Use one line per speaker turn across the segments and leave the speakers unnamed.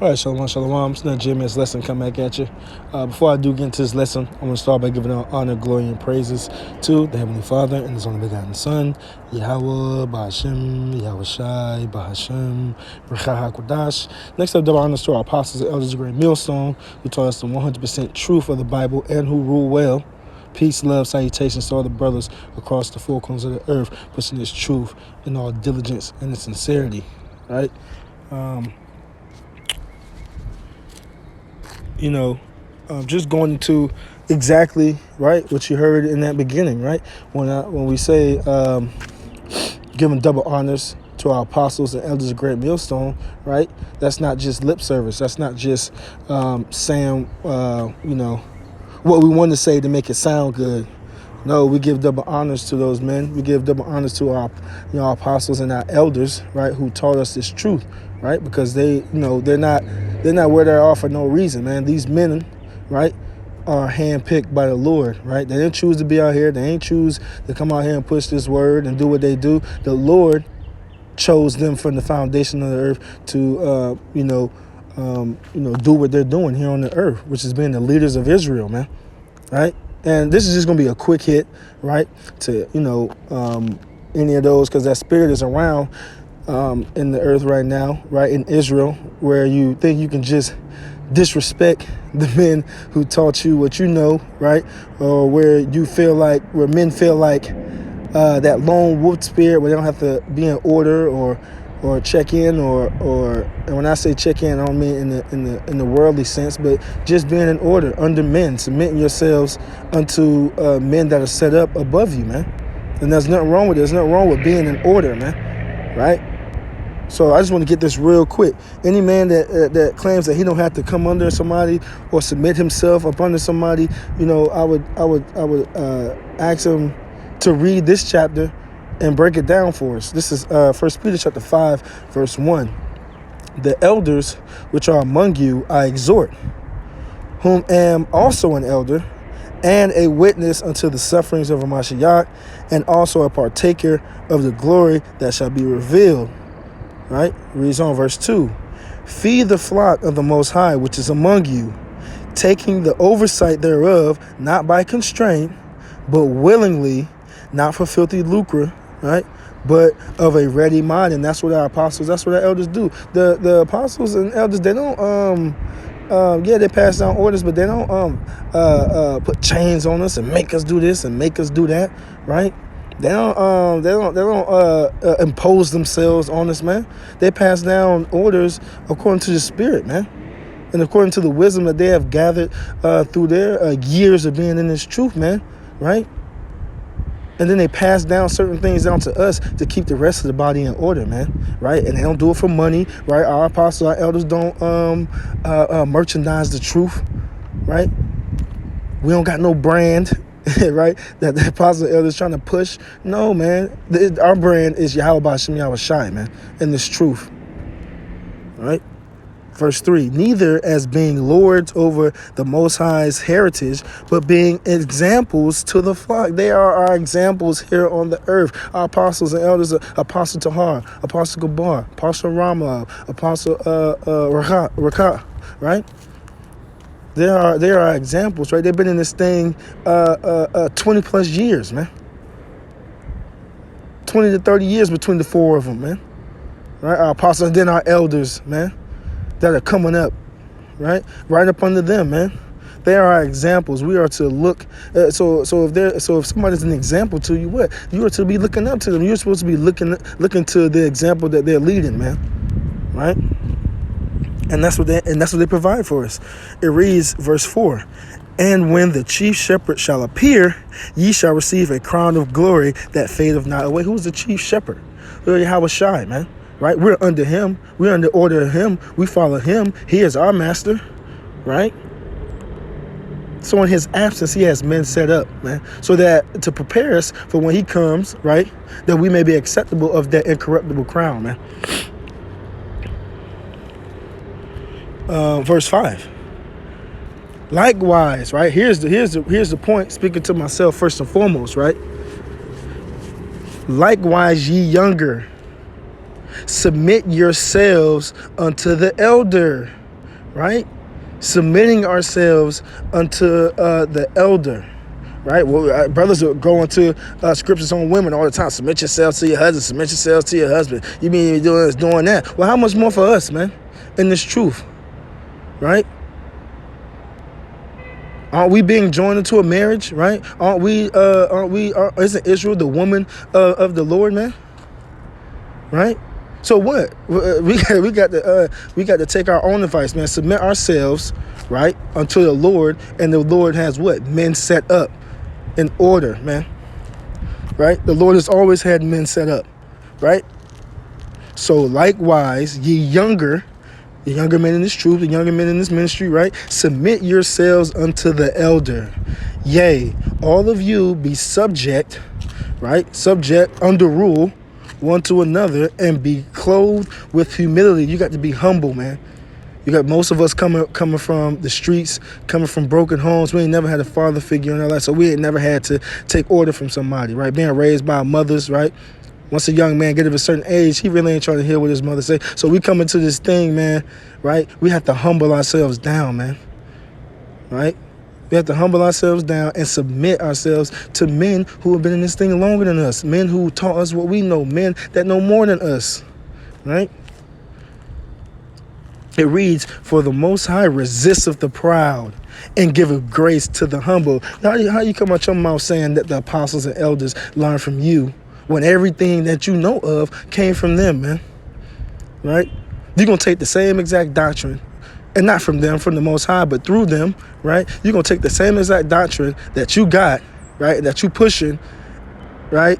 All right, shalom, shalom. It's another GMS lesson come back at you. Before I do get into this lesson, I'm going to start by giving honor, glory, and praises to the Heavenly Father and His only begotten Son, Yahweh, Ba'Hashem, Yahweh Shai, Ba'Hashem, Rechah HaKodash. Next up, double honors to our apostles and elders of Great Millstone, who taught us the 100% truth of the Bible and who rule well. Peace, love, salutations to all the brothers across the four corners of the earth, pushing this truth in all diligence and in sincerity, right? Just going into exactly right what you heard in that beginning, right? When we say giving double honors to our apostles and elders of Great Millstone, right? That's not just lip service. That's not just saying what we want to say to make it sound good. No, we give double honors to those men. We give double honors to our apostles and our elders, right, who taught us this truth, right? Because they're not where they are for no reason, man. These men, right, are handpicked by the Lord, right? They didn't choose to be out here. They ain't choose to come out here and push this word and do what they do. The Lord chose them from the foundation of the earth to, do what they're doing here on the earth, which is being the leaders of Israel, man, right? And this is just going to be a quick hit, right, to, any of those, because that spirit is around in the earth right now, right, in Israel, where you think you can just disrespect the men who taught you what you know, right, or where men feel like that lone wolf spirit, where they don't have to be in order or check in, and when I say check in, I don't mean in the worldly sense, but just being in order under men, submitting yourselves unto men that are set up above you, man. And there's nothing wrong with it. There's nothing wrong with being in order, man. Right? So I just want to get this real quick. Any man that claims that he don't have to come under somebody or submit himself up under somebody, I would ask him to read this chapter and break it down for us. This is 1 Peter chapter 5, verse 1. The elders which are among you I exhort, whom am also an elder, and a witness unto the sufferings of Mashiach, and also a partaker of the glory that shall be revealed. Right? Reads on verse 2. Feed the flock of the Most High which is among you, taking the oversight thereof, not by constraint, but willingly, not for filthy lucre, right, but of a ready mind. And that's what our apostles, that's what our elders do. The apostles and elders, they don't they pass down orders, but they don't put chains on us and make us do this and make us do that, right? They don't impose themselves on us, man. They pass down orders according to the Spirit, man, and according to the wisdom that they have gathered through their years of being in this truth, man, right? And then they pass down certain things down to us to keep the rest of the body in order, man, right? And they don't do it for money, right? Our apostles, our elders don't merchandise the truth, right? We don't got no brand, right, that the apostles and elders trying to push. No, man. Our brand is Yahweh Ba'Hashem, Yahweh Shai, man, and this truth, right? Verse 3, neither as being lords over the Most High's heritage, but being examples to the flock. They are our examples here on the earth. Our apostles and elders, Apostle Tahar, Apostle Gabar, Apostle Rama, Apostle Rakah, right? They are examples, right? They've been in this thing 20 plus years, man. 20 to 30 years between the four of them, man. Right? Our apostles and then our elders, man, that are coming up, right up under them, man. They are our examples. We are to look. So if somebody's an example to you, what you are to be looking up to them. You're supposed to be looking to the example that they're leading, man, right? And that's what they provide for us. It reads, verse 4. And when the chief shepherd shall appear, ye shall receive a crown of glory that fadeth not away. Who's the chief shepherd? Well, Yahweh Shai, man. Right? We're under him. We're under order of him. We follow him. He is our master. Right? So in his absence, he has men set up, man, so that to prepare us for when he comes, right, that we may be acceptable of that incorruptible crown, man. Verse 5. Likewise, right? Here's the point, speaking to myself first and foremost, right? Likewise, ye younger, submit yourselves unto the elder. right? Submitting ourselves unto the elder, right? Well, brothers are going to scriptures on women all the time. Submit yourself to your husband. Submit yourselves to your husband. You mean you're doing this, doing that? Well, how much more for us, man, in this truth, right? Aren't we being joined into a marriage, right? Isn't Israel the woman of the Lord, man? Right? So what? We got to take our own advice, man. Submit ourselves, right, unto the Lord, and the Lord has what? Men set up in order, man. Right? The Lord has always had men set up, right? So likewise, ye younger, the younger men in this truth, the younger men in this ministry, right? Submit yourselves unto the elder. Yea, all of you be subject, right? Subject, under rule, one to another, and be clothed with humility. You got to be humble, man. You got most of us coming from the streets, coming from broken homes. We ain't never had a father figure in our life, so we ain't never had to take order from somebody, right? Being raised by our mothers, right? Once a young man get of a certain age, he really ain't trying to hear what his mother say. So we come into this thing, man, right? We have to humble ourselves down, man, right? We have to humble ourselves down and submit ourselves to men who have been in this thing longer than us, men who taught us what we know, men that know more than us, right? It reads, for the Most High resisteth the proud and giveth grace to the humble. How you come out your mouth saying that the apostles and elders learn from you when everything that you know of came from them, man? Right? You're going to take the same exact doctrine, and not from them, from the Most High, but through them, right? You're going to take the same exact doctrine that you got, right, that you pushing, right,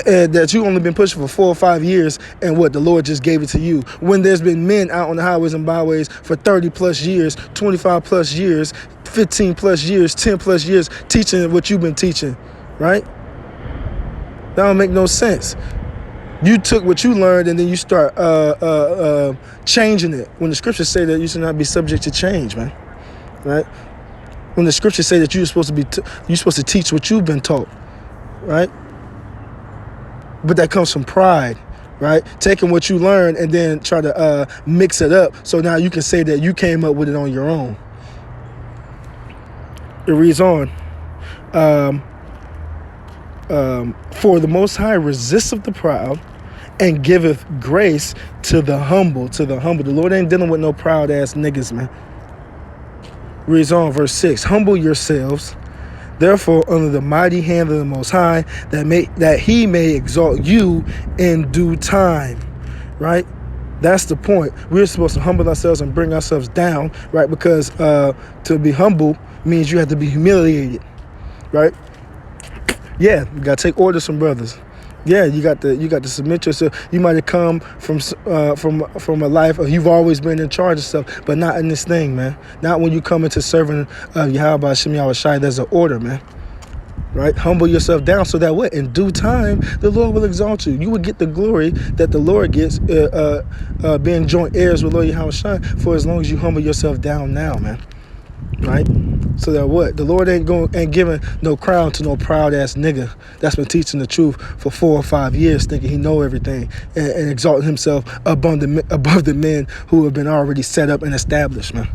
and that you only been pushing for 4 or 5 years, and what, the Lord just gave it to you. When there's been men out on the highways and byways for 30 plus years, 25 plus years, 15 plus years, 10 plus years, teaching what you've been teaching, right? That don't make no sense. You took what you learned and then you start changing it. When the scriptures say that you should not be subject to change, man, right? When the scriptures say that you're supposed to teach what you've been taught, right? But that comes from pride, right? Taking what you learned and then try to mix it up, so now you can say that you came up with it on your own. It reads on. For the Most High resisteth the proud and giveth grace to the humble. To the humble. The Lord ain't dealing with no proud ass niggas, man. Reads on, verse 6. Humble yourselves, therefore, under the mighty hand of the Most High, that he may exalt you in due time. Right? That's the point. We're supposed to humble ourselves and bring ourselves down, right? Because to be humble means you have to be humiliated, right? Yeah, you gotta take orders from brothers. Yeah, you got to submit yourself. You might have come from a life of you've always been in charge of stuff, but not in this thing, man. Not when you come into serving Yahweh Hashem Yahweh Shai. There's an order, man. Right? Humble yourself down so that what? In due time, the Lord will exalt you. You will get the glory that the Lord gets being joint heirs with Lord Yahweh Shai for as long as you humble yourself down now, man. Right? So that what? The Lord ain't giving no crown to no proud ass nigga that's been teaching the truth for 4 or 5 years, thinking he know everything and exalting himself above the men who have been already set up and established, man.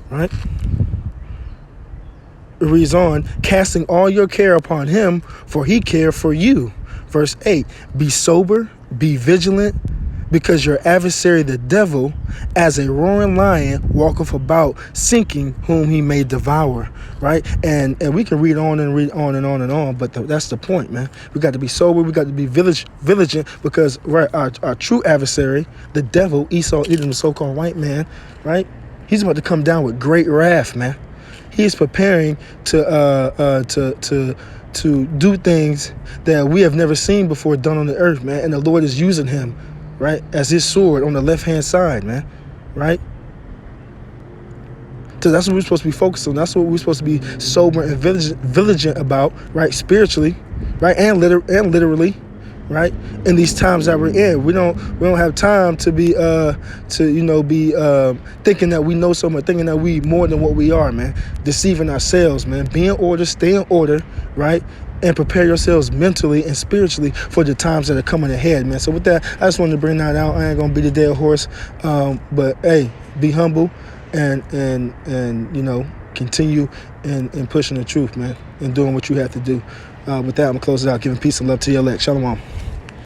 Right? It reads on, casting all your care upon him, for he cared for you. Verse 8, be sober, be vigilant, because your adversary the devil, as a roaring lion, walketh about, seeking whom he may devour. Right? And we can read on and read on and on and on, but that's the point, man. We got to be sober, we got to be vigilant, because right, our true adversary, the devil, Esau, Edom, the so-called white man, right? He's about to come down with great wrath, man. He's preparing to do things that we have never seen before done on the earth, man. And the Lord is using him, right, as his sword on the left-hand side, man, right? So that's what we're supposed to be focused on. That's what we're supposed to be sober and vigilant about, right, spiritually, right, and literally, right, in these times that we're in. We don't have time to be thinking that we know so much, thinking that we more than what we are, man. Deceiving ourselves, man. Be in order, stay in order, right? and prepare yourselves mentally and spiritually for the times that are coming ahead, man. So with that, I just wanted to bring that out. I ain't gonna beat a dead horse, but hey, be humble and continue in pushing the truth, man, and doing what you have to do. With that, I'm gonna close it out. Giving peace and love to your elect. Shalom.